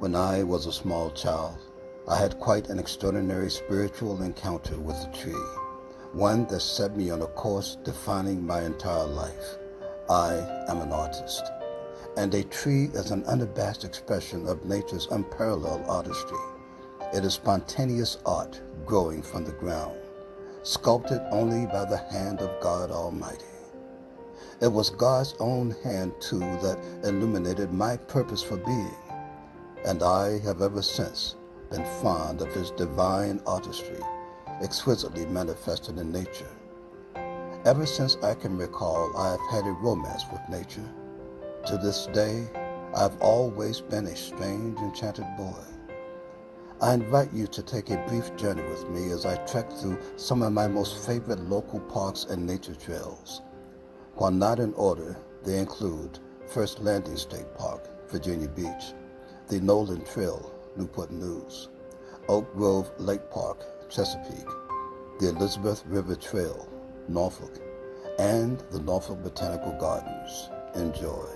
When I was a small child, I had quite an extraordinary spiritual encounter with a tree, one that set me on a course defining my entire life. I am an artist, and a tree is an unabashed expression of nature's unparalleled artistry. It is spontaneous art growing from the ground, sculpted only by the hand of God Almighty. It was God's own hand, too, that illuminated my purpose for being, and I have ever since been fond of his divine artistry, exquisitely manifested in nature. Ever since I can recall, I have had a romance with nature. To this day, I have always been a strange, enchanted boy. I invite you to take a brief journey with me as I trek through some of my most favorite local parks and nature trails. While not in order, they include First Landing State Park, Virginia Beach, the Nolan Trail, Newport News, Oak Grove Lake Park, Chesapeake, the Elizabeth River Trail, Norfolk, and the Norfolk Botanical Gardens. Enjoy.